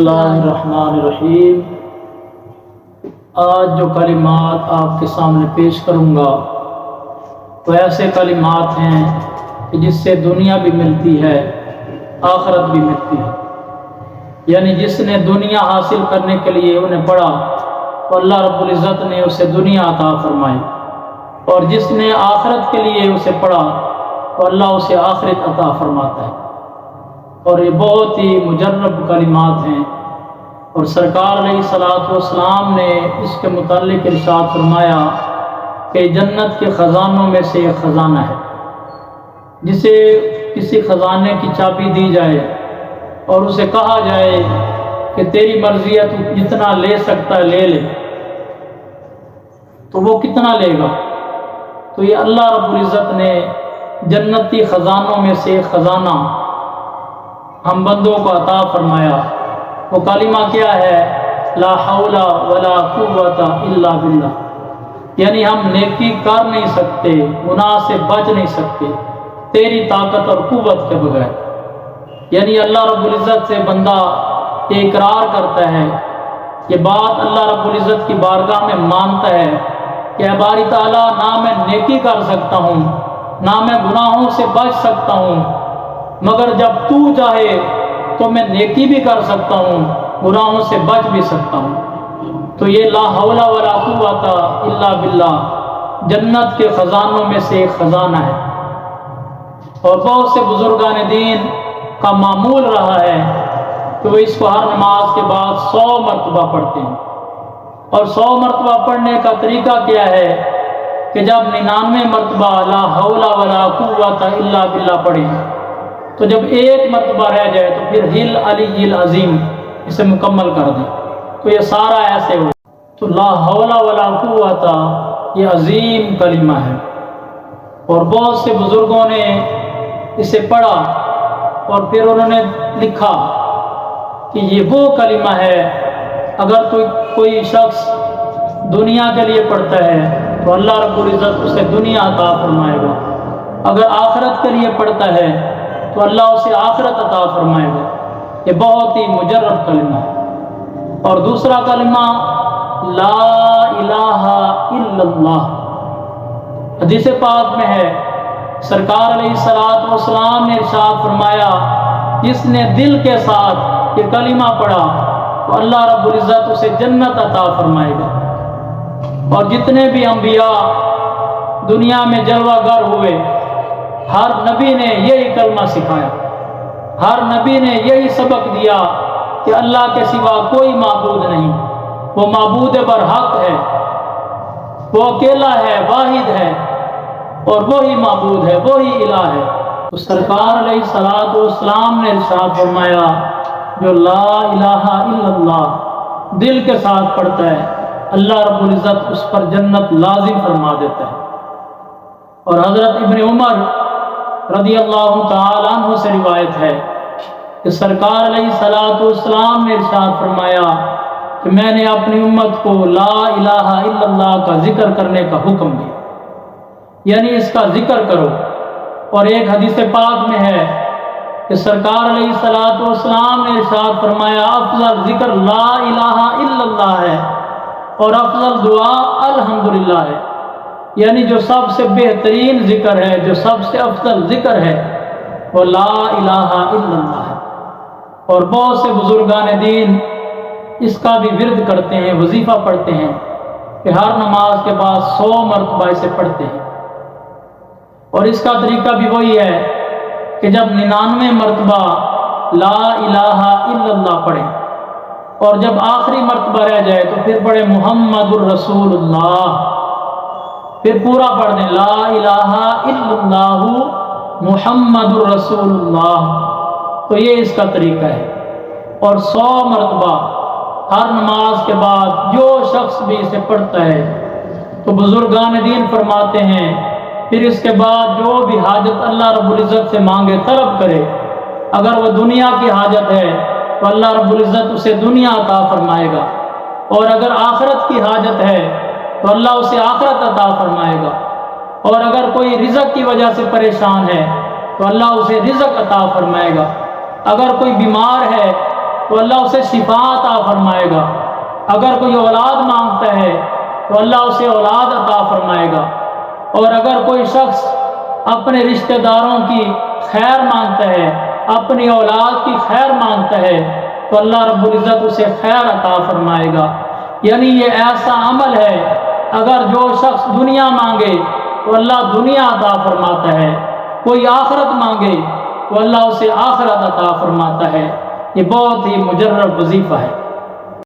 اللہ الرحمن الرحیم۔ آج جو کلمات آپ کے سامنے پیش کروں گا وہ ایسے کلمات ہیں کہ جس سے دنیا بھی ملتی ہے، آخرت بھی ملتی ہے۔ یعنی جس نے دنیا حاصل کرنے کے لیے انہیں پڑھا تو اللہ رب العزت نے اسے دنیا عطا فرمائی، اور جس نے آخرت کے لیے اسے پڑھا تو اللہ اسے آخرت عطا فرماتا ہے۔ اور یہ بہت ہی مجرب کلمات ہیں، اور سرکار علیہ الصلوۃ والسلام نے اس کے متعلق ارشاد فرمایا کہ جنت کے خزانوں میں سے ایک خزانہ ہے، جسے کسی خزانے کی چابی دی جائے اور اسے کہا جائے کہ تیری مرضی ہے، تو جتنا لے سکتا ہے لے لے، تو وہ کتنا لے گا؟ تو یہ اللہ رب العزت نے جنتی خزانوں میں سے ایک خزانہ ہم بندوں کو عطا فرمایا۔ وہ کلمہ کیا ہے؟ لا حول ولا قوت الا باللہ۔ یعنی ہم نیکی کر نہیں سکتے، گناہ سے بچ نہیں سکتے تیری طاقت اور قوت کے بغیر۔ یعنی اللہ رب العزت سے بندہ یہ اقرار کرتا ہے، یہ بات اللہ رب العزت کی بارگاہ میں مانتا ہے کہ اے باری تعالیٰ، نہ میں نیکی کر سکتا ہوں، نہ میں گناہوں سے بچ سکتا ہوں، مگر جب تو چاہے تو میں نیکی بھی کر سکتا ہوں، گناہوں سے بچ بھی سکتا ہوں۔ تو یہ لا حول ولا قوت الا باللہ جنت کے خزانوں میں سے ایک خزانہ ہے، اور بہت سے بزرگان دین کا معمول رہا ہے کہ وہ اس کو ہر نماز کے بعد 100 مرتبہ پڑھتے ہیں۔ اور 100 مرتبہ پڑھنے کا طریقہ کیا ہے کہ جب 99 مرتبہ لا حول ولا قوت الا باللہ پڑھیں تو جب ایک مرتبہ رہ جائے تو پھر ہل علی العظیم اسے مکمل کر دیں، تو یہ سارا ایسے ہو۔ تو لا حول ولا قوت یہ عظیم کلمہ ہے، اور بہت سے بزرگوں نے اسے پڑھا اور پھر انہوں نے لکھا کہ یہ وہ کلمہ ہے، اگر کوئی شخص دنیا کے لیے پڑھتا ہے تو اللہ رب العزت اسے دنیا عطا فرمائے گا، اگر آخرت کے لیے پڑھتا ہے تو اللہ اسے آخرت عطا فرمائے گا۔ یہ بہت ہی مجرب کلمہ ہے۔ اور دوسرا کلمہ لا الہ الا اللہ، حدیث پاک میں ہے، سرکار علیہ الصلوۃ والسلام نے ارشاد فرمایا، جس نے دل کے ساتھ یہ کلمہ پڑھا تو اللہ رب العزت اسے جنت عطا فرمائے گا۔ اور جتنے بھی انبیاء دنیا میں جلوہ گر ہوئے، ہر نبی نے یہی کلمہ سکھایا، ہر نبی نے یہی سبق دیا کہ اللہ کے سوا کوئی معبود نہیں، وہ معبود برحق ہے، وہ اکیلا ہے، واحد ہے، اور وہی معبود ہے، وہی الہ ہے۔ تو سرکار علیہ الصلوۃ والسلام نے ارشاد فرمایا، جو لا الہ الا اللہ دل کے ساتھ پڑھتا ہے اللہ رب العزت اس پر جنت لازم فرما دیتا ہے۔ اور حضرت ابن عمر رضی اللہ تعالی عنہ سے روایت ہے کہ سرکار علیہ الصلوۃ والسلام نے ارشاد فرمایا کہ میں نے اپنی امت کو لا الہ الا اللہ کا ذکر کرنے کا حکم دیا، یعنی اس کا ذکر کرو۔ اور ایک حدیث پاک میں ہے کہ سرکار علیہ الصلوۃ والسلام نے ارشاد فرمایا، افضل ذکر لا الہ الا اللہ ہے، اور افضل دعا الحمدللہ ہے، یعنی جو سب سے بہترین ذکر ہے، جو سب سے افضل ذکر ہے وہ لا الہ الا اللہ ہے۔ اور بہت سے بزرگان دین اس کا بھی ورد کرتے ہیں، وظیفہ پڑھتے ہیں کہ ہر نماز کے بعد 100 مرتبہ اسے پڑھتے ہیں۔ اور اس کا طریقہ بھی وہی ہے کہ جب 99 مرتبہ لا الہ الا اللہ پڑھیں، اور جب آخری مرتبہ رہ جائے تو پھر پڑھیں محمد الرسول اللہ، پھر پورا پڑھ دیں لا الہ الا اللہ محمد الرسول اللہ۔ تو یہ اس کا طریقہ ہے۔ اور 100 مرتبہ ہر نماز کے بعد جو شخص بھی اسے پڑھتا ہے تو بزرگان دین فرماتے ہیں پھر اس کے بعد جو بھی حاجت اللہ رب العزت سے مانگے طلب کرے، اگر وہ دنیا کی حاجت ہے تو اللہ رب العزت اسے دنیا عطا فرمائے گا، اور اگر آخرت کی حاجت ہے تو اللہ اسے آخرت عطا فرمائے گا، اور اگر کوئی رزق کی وجہ سے پریشان ہے تو اللہ اسے رزق عطا فرمائے گا، اگر کوئی بیمار ہے تو اللہ اسے شفا عطا فرمائے گا۔ اگر کوئی اولاد مانگتا ہے تو اللہ اسے اولاد عطا فرمائے گا۔ اور اگر کوئی شخص اپنے رشتہ داروں کی خیر مانگتا ہے، اپنی اولاد کی خیر مانگتا ہے، تو اللہ رب العزت اسے خیر عطا فرمائے گا۔ یعنی یہ ایسا عمل ہے، اگر جو شخص دنیا مانگے تو اللہ دنیا عطا فرماتا ہے، کوئی آخرت مانگے تو اللہ اسے آخرت عطا فرماتا ہے۔ یہ بہت ہی مجرب وظیفہ ہے۔